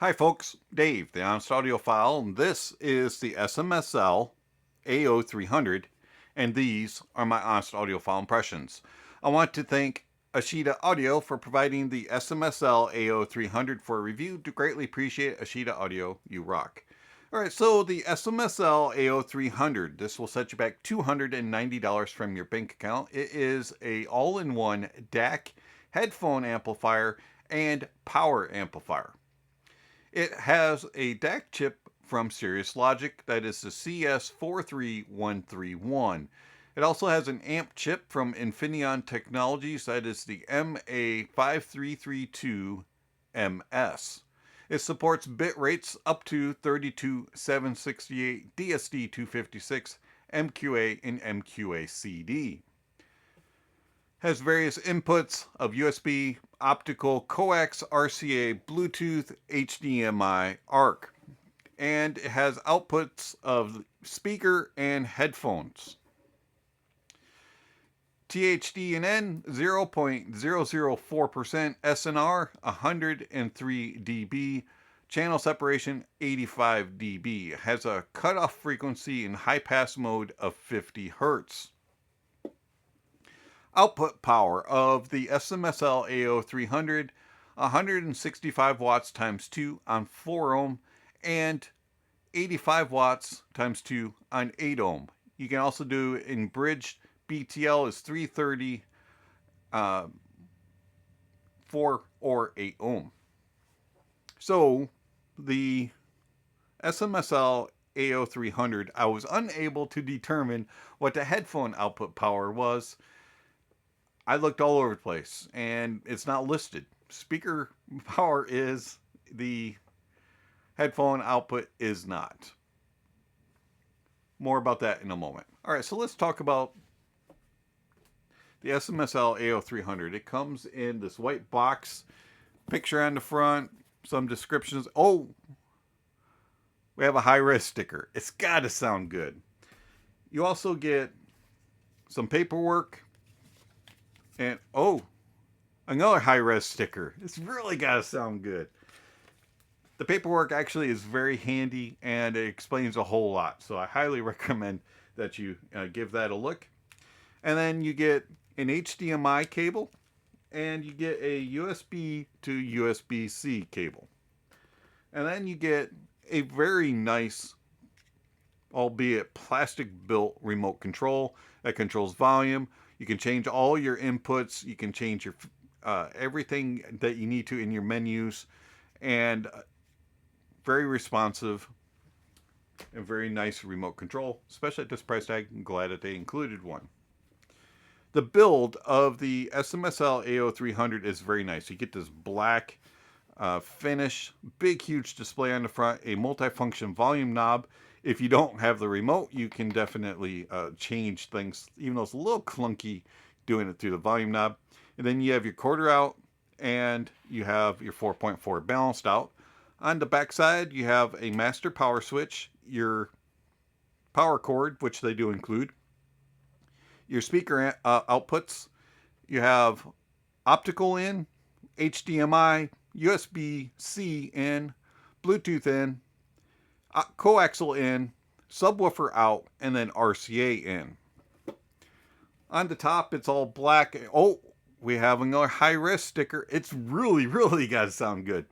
Hi folks, Dave, the Honest Audiophile, and this is the SMSL AO300, and these are my Honest Audiophile impressions. I want to thank Aoshida Audio for providing the SMSL AO300 for a review. Do greatly appreciate Aoshida Audio, you rock. Alright, so the SMSL AO300, this will set you back $290 from your bank account. It is a all-in-one DAC, headphone amplifier, and power amplifier. It has a DAC chip from Cirrus Logic, that is the CS43131. It also has an amp chip from Infineon Technologies, that is the MA5332MS. It supports bit rates up to 32768, DSD256, MQA, and MQA-CD. Has various inputs of USB, optical, coax, RCA, Bluetooth, HDMI, ARC. And it has outputs of speaker and headphones. THD&N 0.004%, SNR 103 dB, channel separation 85 dB. It has a cutoff frequency in high pass mode of 50 Hz. Output power of the SMSL AO300, 165 watts times 2 on 4 ohm and 85 watts times 2 on 8 ohm. You can also do in bridged. BTL is 330, 4 or 8 ohm. So the SMSL AO300, I was unable to determine what the headphone output power was. I looked all over the place and it's not listed. Speaker power is, the headphone output is not. More about that in a moment. Alright, so let's talk about the SMSL AO300. It comes in this white box, picture on the front, some descriptions. Oh, we have a high-res sticker. It's gotta sound good. You also get some paperwork, and oh, another high-res sticker. It's really gotta sound good. The paperwork actually is very handy and it explains a whole lot. So I highly recommend that you give that a look. And then you get an HDMI cable and you get a USB to USB-C cable. And then you get a very nice, albeit plastic built remote control that controls volume. You can change all your inputs. You can change your everything that you need to in your menus, and very responsive and very nice remote control. Especially at this price tag, I'm glad that they included one. The build of the SMSL AO300 is very nice. You get this black finish, big huge display on the front, a multifunction volume knob. If you don't have the remote, you can definitely change things, even though it's a little clunky doing it through the volume knob. And then you have your quarter out and you have your 4.4 balanced out. On the back side, you have a master power switch, your power cord, which they do include, your speaker outputs. You have optical in, HDMI, USB-C in, Bluetooth in, coaxial in, subwoofer out, and then RCA in. On the top, it's all black. Oh, we have another high-res sticker. It's really, really got to sound good.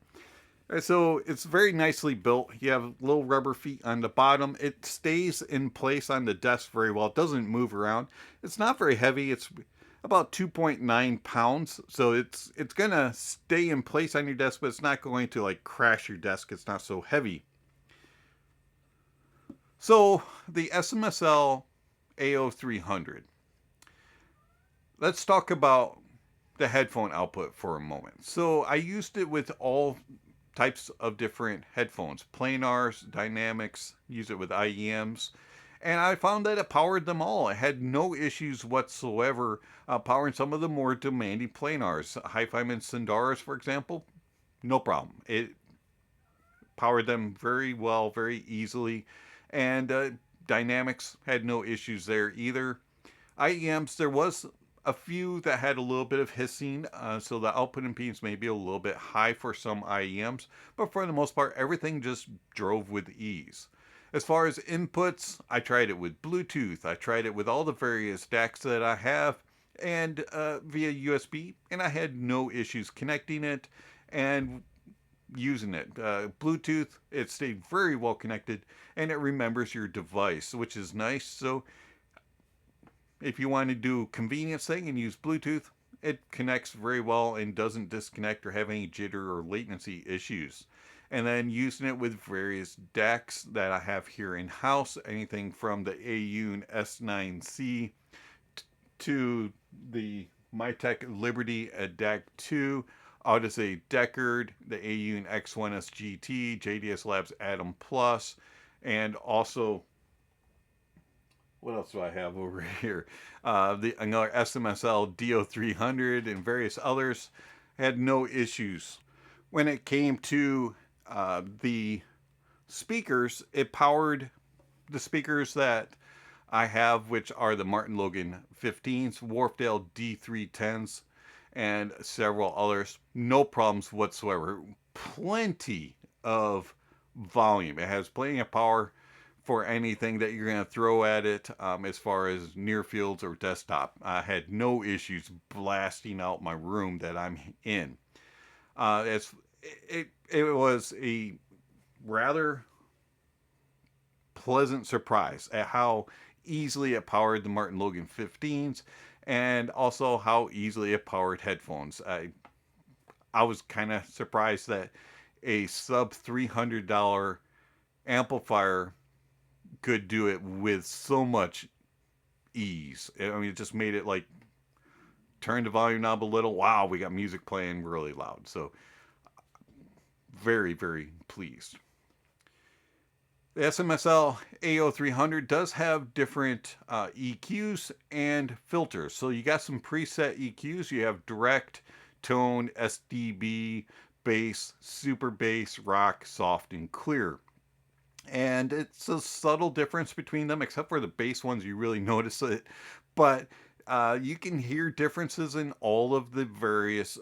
So it's very nicely built. You have little rubber feet on the bottom. It stays in place on the desk very well. It doesn't move around. It's not very heavy. It's about 2.9 pounds. So it's going to stay in place on your desk, but it's not going to like crash your desk. It's not so heavy. So the SMSL AO300. Let's talk about the headphone output for a moment. So I used it with all types of different headphones, planars, dynamics, use it with IEMs, and I found that it powered them all. It had no issues whatsoever powering some of the more demanding planars. Hi-Fi and Sundaras, for example, no problem. It powered them very well, very easily, and dynamics had no issues there either. IEMs, there was a few that had a little bit of hissing, so the output impedance may be a little bit high for some IEMs, but for the most part, everything just drove with ease. As far as inputs, I tried it with Bluetooth, I tried it with all the various DACs that I have, and via USB, and I had no issues connecting it and using it. Bluetooth, it stayed very well connected, and it remembers your device, which is nice. So if you want to do a convenience thing and use Bluetooth, it connects very well and doesn't disconnect or have any jitter or latency issues. And then using it with various DACs that I have here in house, anything from the Aoun S9C to the Mytek Liberty DAC 2, Odyssey Deckard, the Aoun X1S GT, JDS Labs Atom Plus, and also what else do I have over here? Another SMSL DO300 and various others. Had no issues. When it came to the speakers, it powered the speakers that I have, which are the Martin Logan 15s, Wharfdale D310s, and several others. No problems whatsoever. Plenty of volume. It has plenty of power for anything that you're going to throw at it, as far as near fields or desktop. I had no issues blasting out my room that I'm in. It was a rather pleasant surprise at how easily it powered the Martin Logan 15s and also how easily it powered headphones. I was kind of surprised that a sub $300 amplifier could do it with so much ease. I mean, it just made it like turn the volume knob a little. Wow, we got music playing really loud. So very, very pleased. The SMSL AO300 does have different EQs and filters. So you got some preset EQs. You have direct, tone, SDB, bass, super bass, rock, soft, and clear. And it's a subtle difference between them, except for the bass ones, you really notice it. But you can hear differences in all of the various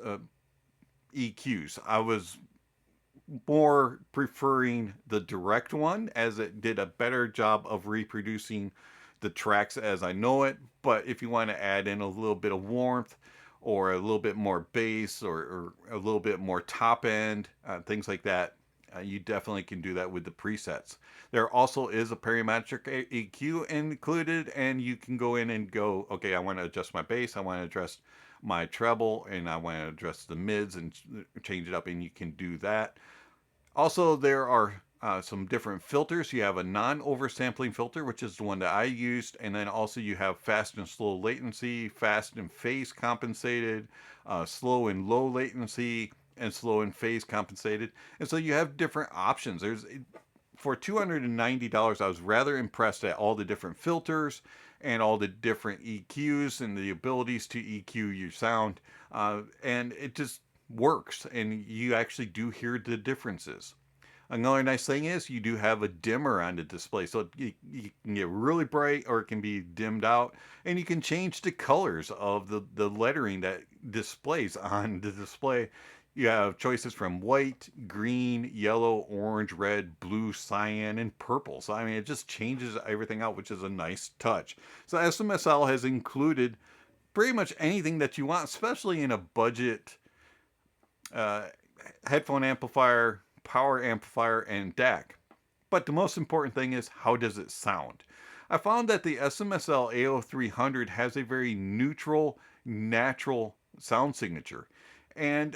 EQs. I was more preferring the direct one, as it did a better job of reproducing the tracks as I know it. But if you want to add in a little bit of warmth or a little bit more bass or a little bit more top end, things like that, you definitely can do that with the presets. There also is a parametric EQ included, and you can go in and go, okay, I want to adjust my bass, I want to adjust my treble, and I want to adjust the mids and change it up, and you can do that. Also, there are some different filters. You have a non-oversampling filter, which is the one that I used, and then also you have fast and slow latency, fast and phase compensated, slow and low latency, and slow and phase compensated. And so you have different options. For $290, I was rather impressed at all the different filters and all the different EQs and the abilities to EQ your sound. And it just works, and you actually do hear the differences. Another nice thing is you do have a dimmer on the display, so you can get really bright or it can be dimmed out, and you can change the colors of the lettering that displays on the display. You have choices from white, green, yellow, orange, red, blue, cyan, and purple. So I mean, it just changes everything out, which is a nice touch. So SMSL has included pretty much anything that you want, especially in a budget headphone amplifier, power amplifier, and DAC. But the most important thing is, how does it sound? I found that the SMSL AO300 has a very neutral, natural sound signature. And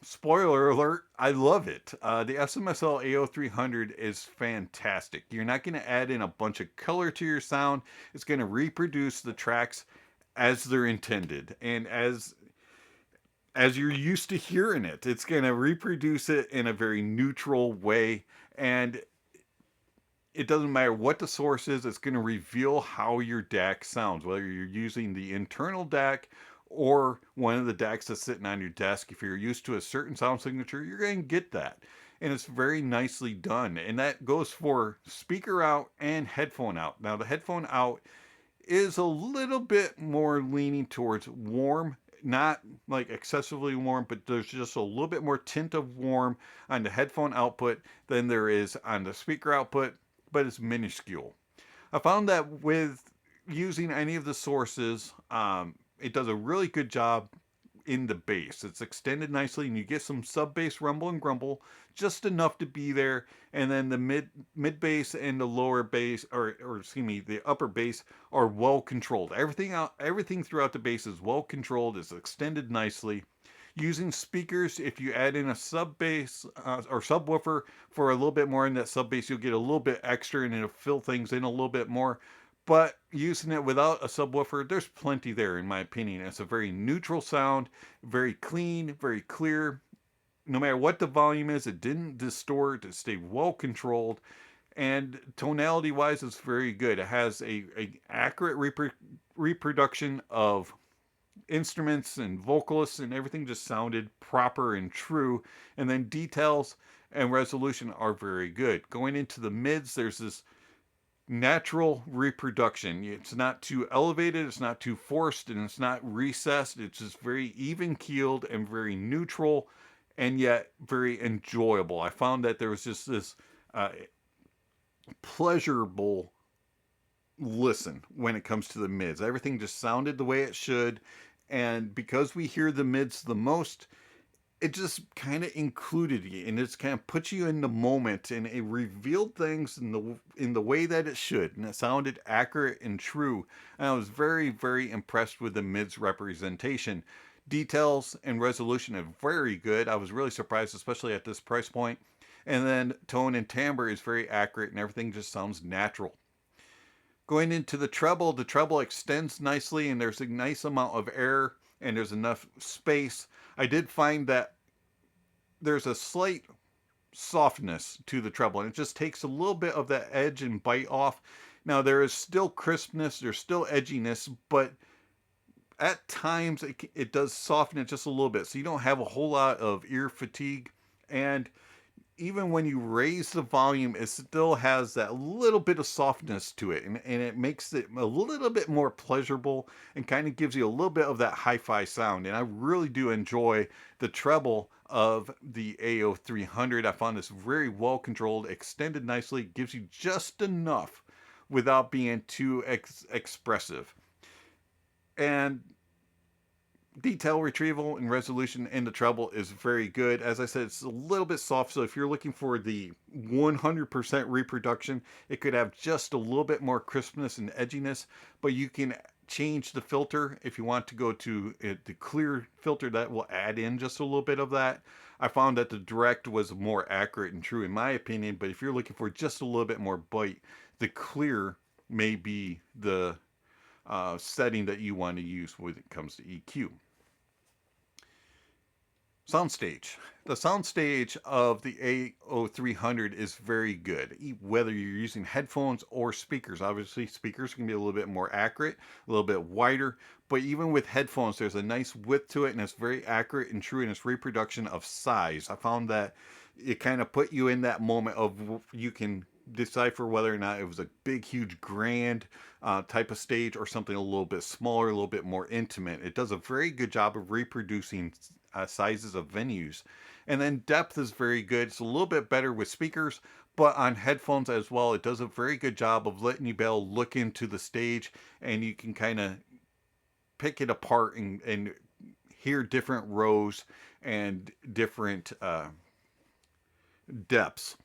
spoiler alert, I love it. The SMSL AO300 is fantastic. You're not going to add in a bunch of color to your sound. It's going to reproduce the tracks as they're intended and as you're used to hearing it. It's going to reproduce it in a very neutral way, and it doesn't matter what the source is. It's going to reveal how your DAC sounds, whether you're using the internal DAC or one of the DACs that's sitting on your desk. If you're used to a certain sound signature, you're going to get that. And it's very nicely done. And that goes for speaker out and headphone out. Now, the headphone out is a little bit more leaning towards warm, not like excessively warm, but there's just a little bit more tint of warm on the headphone output than there is on the speaker output, but it's minuscule. I found that with using any of the sources, it does a really good job in the bass. It's extended nicely, and you get some sub bass rumble and grumble, just enough to be there. And then the mid bass and the lower bass, or excuse me, the upper bass are well controlled. Everything throughout the bass is well controlled. It's extended nicely. Using speakers, if you add in a sub bass or subwoofer for a little bit more in that sub bass, you'll get a little bit extra, and it'll fill things in a little bit more. But using it without a subwoofer, there's plenty there, in my opinion. It's a very neutral sound, very clean, very clear. No matter what the volume is, it didn't distort. It stayed well controlled, and tonality wise, it's very good. It has a accurate reproduction of instruments and vocalists, and everything just sounded proper and true. And then details and resolution are very good. Going into the mids, there's this natural reproduction. It's not too elevated, it's not too forced, and it's not recessed. It's just very even keeled and very neutral, and yet very enjoyable. I found that there was just this uh, pleasurable listen when it comes to the mids. Everything just sounded the way it should, and because we hear the mids the most, it just kind of included you, and it's kind of put you in the moment, and it revealed things in the way that it should, and it sounded accurate and true. And I was very, very impressed with the mids representation. Details and resolution are very good. I was really surprised, especially at this price point. And then tone and timbre is very accurate, and everything just sounds natural. Going into the treble extends nicely, and there's a nice amount of air, and there's enough space. I did find that there's a slight softness to the treble, and it just takes a little bit of that edge and bite off. Now, there is still crispness, there's still edginess, but at times it does soften it just a little bit, so you don't have a whole lot of ear fatigue. And even when you raise the volume, it still has that little bit of softness to it, and it makes it a little bit more pleasurable and kind of gives you a little bit of that hi-fi sound. And I really do enjoy the treble of the AO300. I found this very well controlled, extended nicely, gives you just enough without being too expressive. And detail retrieval and resolution in the treble is very good. As I said, it's a little bit soft, so if you're looking for the 100% reproduction, it could have just a little bit more crispness and edginess, but you can change the filter if you want to go to the clear filter. That will add in just a little bit of that. I found that the direct was more accurate and true in my opinion, but if you're looking for just a little bit more bite, the clear may be the setting that you want to use when it comes to EQ. Soundstage. The soundstage of the AO300 is very good, whether you're using headphones or speakers. Obviously, speakers can be a little bit more accurate, a little bit wider, but even with headphones, there's a nice width to it, and it's very accurate and true in its reproduction of size. I found that it kind of put you in that moment of you can decipher whether or not it was a big, huge, grand type of stage or something a little bit smaller, a little bit more intimate. It does a very good job of reproducing sizes of venues. And then depth is very good. It's a little bit better with speakers, but on headphones as well, it does a very good job of letting you be able to look into the stage, and you can kind of pick it apart and hear different rows and different depths.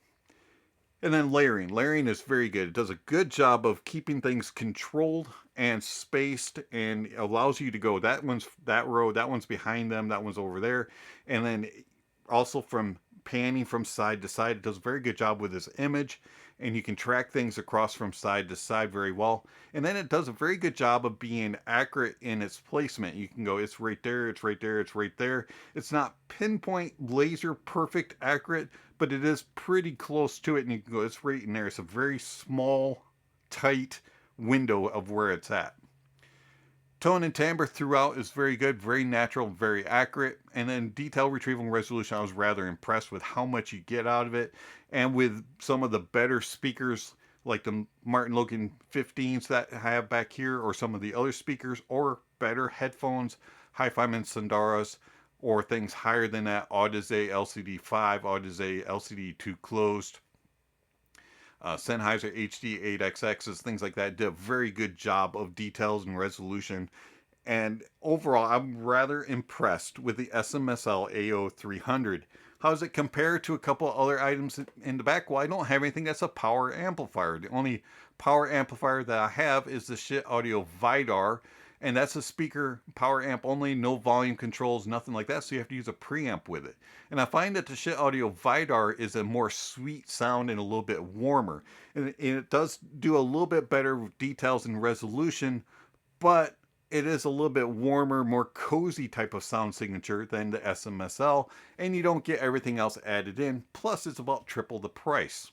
And then layering. Layering is very good. It does a good job of keeping things controlled and spaced, and allows you to go, that one's that row, that one's behind them, that one's over there. And then also from panning from side to side, it does a very good job with this image, and you can track things across from side to side very well. And then it does a very good job of being accurate in its placement. You can go, it's right there, it's right there, it's right there. It's not pinpoint laser perfect accurate, but it is pretty close to it, and you can go, it's right in there. It's a very small, tight window of where it's at. Tone and timbre throughout is very good, very natural, very accurate. And then detail retrieval and resolution, I was rather impressed with how much you get out of it. And with some of the better speakers like the Martin Logan 15s that I have back here, or some of the other speakers, or better headphones, Hi-Fi Sundaras, or things higher than that, Audiophile LCD5, Audiophile LCD2 closed, Sennheiser HD8XXs, things like that, did a very good job of details and resolution. And overall, I'm rather impressed with the SMSL AO300. How does it compare to a couple other items in the back? Well, I don't have anything that's a power amplifier. The only power amplifier that I have is the Shit Audio Vidar, and that's a speaker power amp only, no volume controls, nothing like that, so you have to use a preamp with it. And I find that the Shit Audio Vidar is a more sweet sound and a little bit warmer. And it does do a little bit better details and resolution, but it is a little bit warmer, more cozy type of sound signature than the SMSL, and you don't get everything else added in. Plus, it's about triple the price.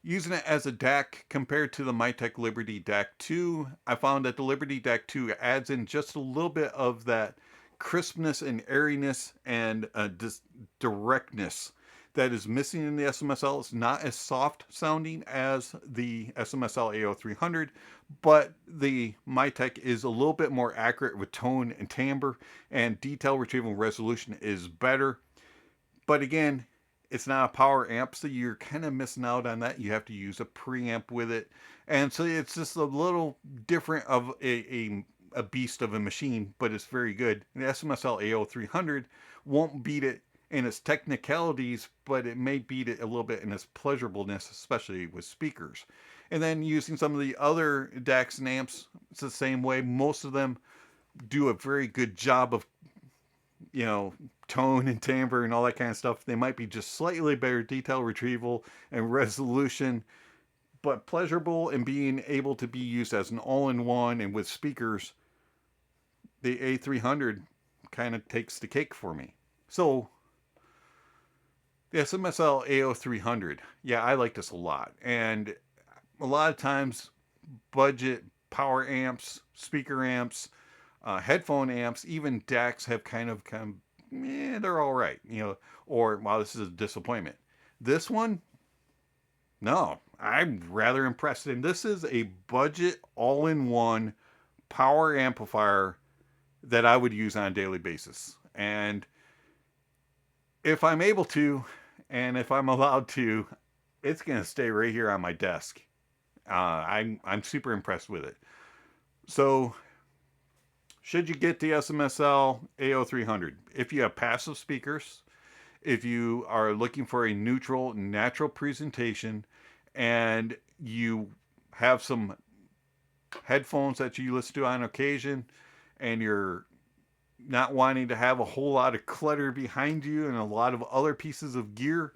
Using it as a DAC compared to the Mytek Liberty DAC 2, I found that the Liberty DAC 2 adds in just a little bit of that crispness and airiness and directness that is missing in the SMSL. It's not as soft sounding as the SMSL AO300, but the Mytek is a little bit more accurate with tone and timbre, and detail retrieval resolution is better. But again, it's not a power amp, so you're kind of missing out on that. You have to use a preamp with it. And so it's just a little different of a beast of a machine, but it's very good. The SMSL AO300 won't beat it in its technicalities, but it may beat it a little bit in its pleasurableness, especially with speakers. And then using some of the other DACs and amps, it's the same way. Most of them do a very good job of, tone and timbre and all that kind of stuff. They might be just slightly better detail retrieval and resolution, but pleasurable and being able to be used as an all-in-one and with speakers, the A300 kind of takes the cake for me. So the SMSL AO300, yeah, I like this a lot. And a lot of times, budget power amps, speaker amps, headphone amps, even DACs have kind of they're all right, or wow, this is a disappointment. This one, no, I'm rather impressed. And this is a budget all-in-one power amplifier that I would use on a daily basis. And if I'm able to, and if I'm allowed to, it's going to stay right here on my desk. I'm super impressed with it. So, should you get the SMSL AO300? If you have passive speakers, if you are looking for a neutral, natural presentation, and you have some headphones that you listen to on occasion, and you're not wanting to have a whole lot of clutter behind you and a lot of other pieces of gear,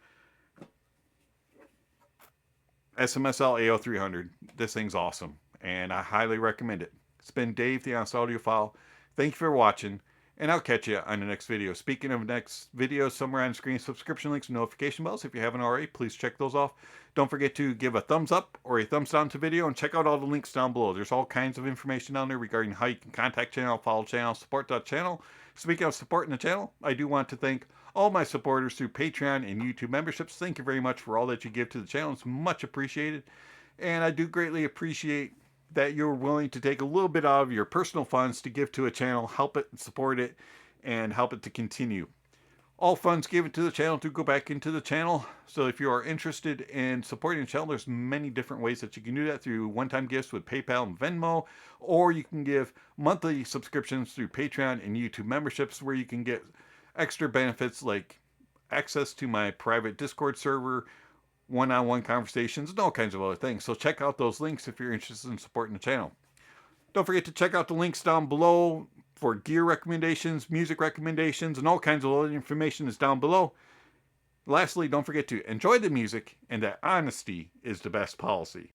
SMSL AO300, this thing's awesome, and I highly recommend it. It's been Dave, the Honest Audiophile. Thank you for watching, and I'll catch you on the next video. Speaking of next videos, somewhere on the screen, subscription links and notification bells. If you haven't already, please check those off. Don't forget to give a thumbs up or a thumbs down to the video, and check out all the links down below. There's all kinds of information down there regarding how you can contact channel, follow channel, support the channel. Speaking of supporting the channel, I do want to thank all my supporters through Patreon and YouTube memberships. Thank you very much for all that you give to the channel. It's much appreciated, and I do greatly appreciate that you're willing to take a little bit out of your personal funds to give to a channel, help it, support it, and help it to continue. All funds given to the channel do go back into the channel. So if you are interested in supporting the channel, there's many different ways that you can do that, through one-time gifts with PayPal and Venmo, or you can give monthly subscriptions through Patreon and YouTube memberships, where you can get extra benefits like access to my private Discord server, one-on-one conversations, and all kinds of other things. So check out those links if you're interested in supporting the channel. Don't forget to check out the links down below for gear recommendations, music recommendations, and all kinds of other information is down below. Lastly, don't forget to enjoy the music, and that honesty is the best policy.